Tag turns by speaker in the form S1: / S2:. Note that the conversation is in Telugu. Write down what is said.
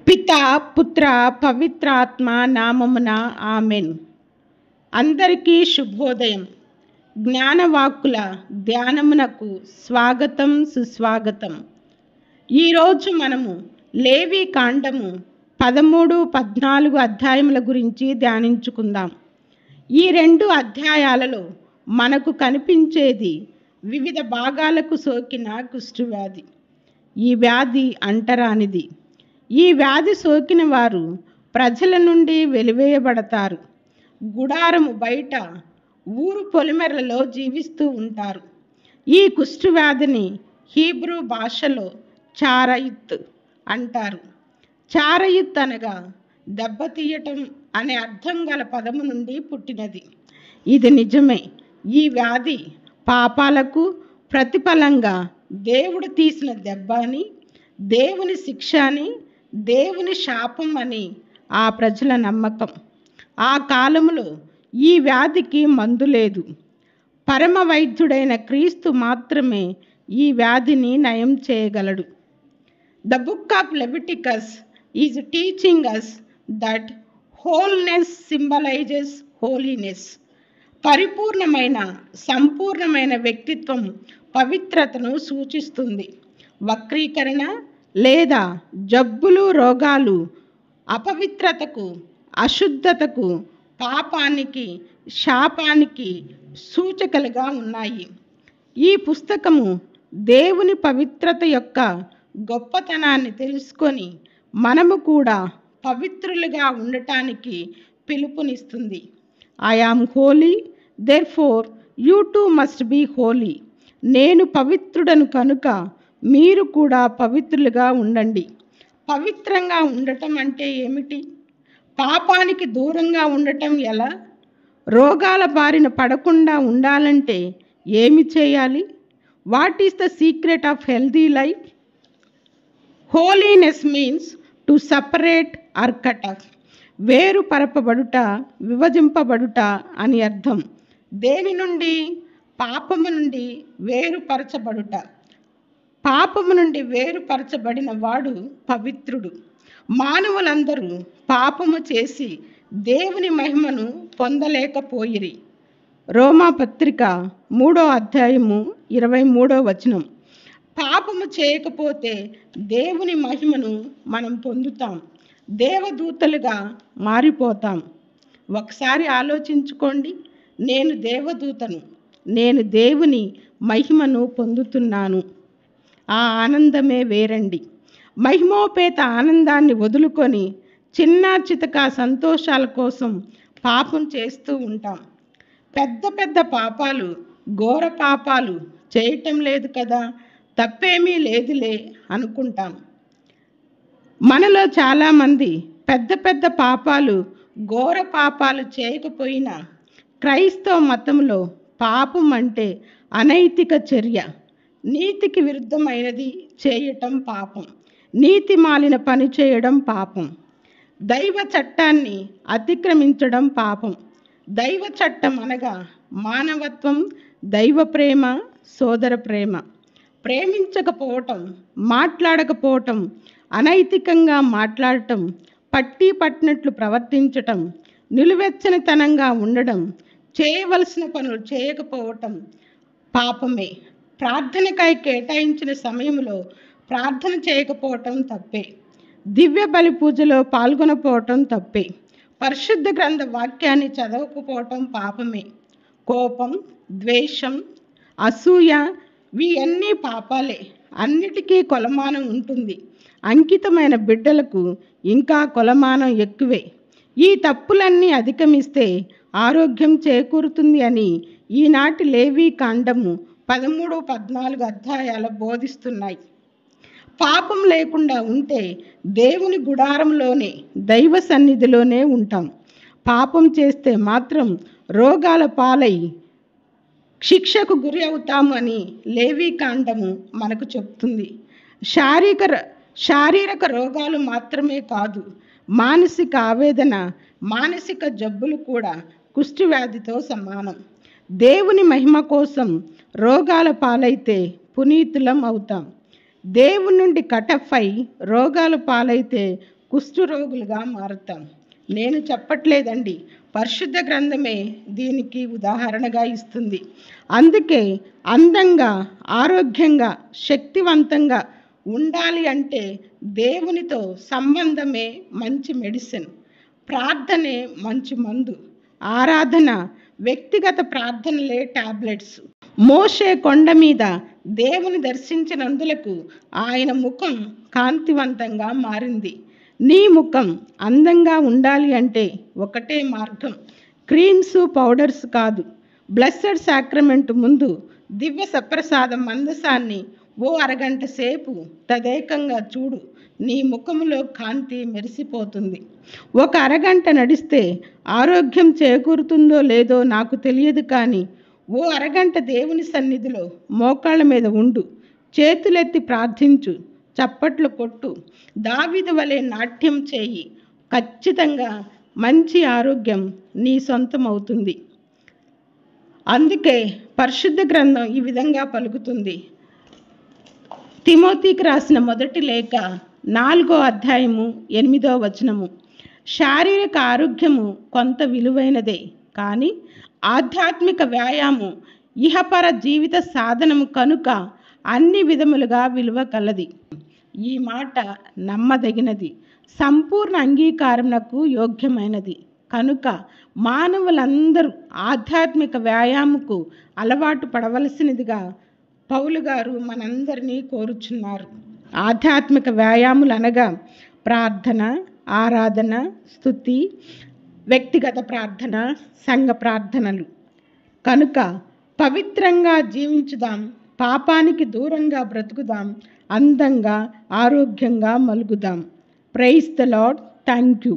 S1: పితా పుత్ర పవిత్రాత్మ నామమున ఆమెన్. అందరికీ శుభోదయం. జ్ఞానవాక్కుల ధ్యానమునకు స్వాగతం, సుస్వాగతం. ఈరోజు మనము లేవి కాండము 13, 14 అధ్యాయముల గురించి ధ్యానించుకుందాం. ఈ 2 అధ్యాయాలలో మనకు కనిపించేది వివిధ భాగాలకు సోకిన కుష్ఠవ్యాధి. ఈ వ్యాధి అంటరానిది. ఈ వ్యాధి సోకిన వారు ప్రజల నుండి వెలివేయబడతారు. గుడారము బయట ఊరు పొలిమేరలలో జీవిస్తూ ఉంటారు. ఈ కుష్ఠవ్యాధిని హీబ్రూ భాషలో చారయిత్ అంటారు. చారయిత్ అనగా దెబ్బతీయటం అనే అర్థం గల పదము నుండి పుట్టినది. ఇది నిజమే. ఈ వ్యాధి పాపాలకు ప్రతిఫలంగా దేవుడు తీసిన దెబ్బ అని, దేవుని శిక్ష అని, దేవుని శాపం అని ఆ ప్రజల నమ్మకం. ఆ కాలములో ఈ వ్యాధికి మందు లేదు. పరమ వైద్యుడైన క్రీస్తు మాత్రమే ఈ వ్యాధిని నయం చేయగలడు. The book of Leviticus is teaching us that wholeness symbolises holiness. పరిపూర్ణమైన, సంపూర్ణమైన వ్యక్తిత్వం పవిత్రతను సూచిస్తుంది. వక్రీకరణ లేదా జబ్బులు, రోగాలు అపవిత్రతకు, అశుద్ధతకు, పాపానికి, శాపానికి సూచకలుగా ఉన్నాయి. ఈ పుస్తకము దేవుని పవిత్రత యొక్క గొప్పతనాన్ని తెలుసుకొని మనము కూడా పవిత్రులుగా ఉండటానికి పిలుపునిస్తుంది. I am holy, therefore you too must be holy. నేను పవిత్రుడను కనుక మీరు కూడా పవిత్రులుగా ఉండండి. పవిత్రంగా ఉండటం అంటే ఏమిటి? పాపానికి దూరంగా ఉండటం ఎలా? రోగాల బారిన పడకుండా ఉండాలంటే ఏమి చేయాలి? What is the secret of healthy life? Holiness means to separate or cut off. వేరుపరపబడుట, విభజింపబడుట అని అర్థం. దేని నుండి? పాపము నుండి వేరుపరచబడుట. పాపము నుండి వేరుపరచబడిన వాడు పవిత్రుడు. మానవులందరూ పాపము చేసి దేవుని మహిమను పొందలేకపోయిరి. రోమాపత్రిక 3వ అధ్యాయము 23వ వచనం. పాపము చేయకపోతే దేవుని మహిమను మనం పొందుతాం. దేవదూతలుగా మారిపోతాం. ఒకసారి ఆలోచించుకోండి. నేను దేవదూతను, నేను దేవుని మహిమను పొందుతున్నాను. ఆ ఆనందమే వేరండి. మహిమోపేత ఆనందాన్ని వదులుకొని చిన్న చితక సంతోషాల కోసం పాపం చేస్తూ ఉంటాం. పెద్ద పెద్ద పాపాలు, ఘోర పాపాలు చేయటం లేదు కదా, తప్పేమీ లేదులే అనుకుంటాం. మనలో చాలామంది పెద్ద పెద్ద పాపాలు, ఘోర పాపాలు చేయకపోయినా క్రైస్తవ మతంలో పాపం అంటే అనైతిక చర్య. నీతికి విరుద్ధమైనది చేయటం పాపం. నీతి మాలిన పని చేయడం పాపం. దైవ చట్టాన్ని అతిక్రమించడం పాపం. దైవ చట్టం అనగా మానవత్వం, దైవ ప్రేమ, సోదర ప్రేమ. ప్రేమించకపోవటం, మాట్లాడకపోవటం, అనైతికంగా మాట్లాడటం, పట్టి పట్టినట్లు ప్రవర్తించటం, నిలువెచ్చనితనంగా ఉండడం, చేయవలసిన పనులు చేయకపోవటం పాపమే. ప్రార్థనకై కేటాయించిన సమయంలో ప్రార్థన చేయకపోవటం తప్పే. దివ్య బలి పూజలో పాల్గొనకపోవటం తప్పే. పరిశుద్ధ గ్రంథ వాక్యాన్ని చదవకపోవటం పాపమే. కోపం, ద్వేషం, అసూయ ఇవన్నీ పాపాలే. అన్నిటికీ కొలమానం ఉంటుంది. అంకితమైన బిడ్డలకు ఇంకా కొలమానం ఎక్కువే. ఈ తప్పులన్నీ అధిగమిస్తే ఆరోగ్యం చేకూరుతుంది అని ఈనాటి లేవి కాండము 13, 14 అధ్యాయాలు బోధిస్తున్నాయి. పాపం లేకుండా ఉంటే దేవుని గుడారంలోనే, దైవ సన్నిధిలోనే ఉంటాం. పాపం చేస్తే మాత్రం రోగాల పాలై శిక్షకు గురి అవుతాము అని లేవి కాండము మనకు చెప్తుంది. శారీరక రోగాలు మాత్రమే కాదు, మానసిక ఆవేదన, మానసిక జబ్బులు కూడా కుష్ఠవ్యాధితో సమానం. దేవుని మహిమ కోసం రోగాల పాలైతే పునీతులం అవుతాం. దేవుని నుండి కటఫ్ అయి రోగాల పాలైతే కుష్ఠరోగులుగా మారుతాం. నేను చెప్పట్లేదండి, పరిశుద్ధ గ్రంథమే దీనికి ఉదాహరణగా ఇస్తుంది. అందుకే అందంగా, ఆరోగ్యంగా, శక్తివంతంగా ఉండాలి అంటే దేవునితో సంబంధమే మంచి మెడిసిన్, ప్రార్థనే మంచి మందు, ఆరాధన, వ్యక్తిగత ప్రార్థనలే టాబ్లెట్స్. మోషే కొండ మీద దేవుని దర్శించినందులకు ఆయన ముఖం కాంతివంతంగా మారింది. నీ ముఖం అందంగా ఉండాలి అంటే ఒకటే మార్గం, క్రీమ్స్, పౌడర్స్ కాదు. బ్లెస్సెడ్ సాక్రమెంట్ ముందు దివ్య సప్రసాదం మందసాన్ని ఓ అరగంట సేపు తదేకంగా చూడు, నీ ముఖములో కాంతి మెరిసిపోతుంది. ఒక అరగంట నడిస్తే ఆరోగ్యం చేకూరుతుందో లేదో నాకు తెలియదు, కానీ ఓ అరగంట దేవుని సన్నిధిలో మోకాళ్ళ మీద ఉండు, చేతులెత్తి ప్రార్థించు, చప్పట్లు కొట్టు, దావీదు వలె నాట్యం చేయి. ఖచ్చితంగా మంచి ఆరోగ్యం నీ సొంతం అవుతుంది. అందుకే పరిశుద్ధ గ్రంథం ఈ విధంగా పలుకుతుంది. తిమోతికి రాసిన మొదటి లేఖ 4వ అధ్యాయము 8వ వచనము, శారీరక ఆరోగ్యము కొంత విలువైనదే, కానీ ఆధ్యాత్మిక వ్యాయామం ఇహపర జీవిత సాధనము కనుక అన్ని విధములుగా విలువ కలది. ఈ మాట నమ్మదగినది, సంపూర్ణ అంగీకారమునకు యోగ్యమైనది. కనుక మానవులందరూ ఆధ్యాత్మిక వ్యాయామకు అలవాటు పడవలసినదిగా పౌలు గారు మనందరినీ కోరుచున్నారు. ఆధ్యాత్మిక వ్యాయాములు అనగా ప్రార్థన, ఆరాధన, స్తుతి, వ్యక్తిగత ప్రార్థన, సంఘ ప్రార్థనలు. కనుక పవిత్రంగా జీవించుదాం, పాపానికి దూరంగా బ్రతుకుదాం, అందంగా, ఆరోగ్యంగా మలుగుదాం. Praise the Lord. Thank you.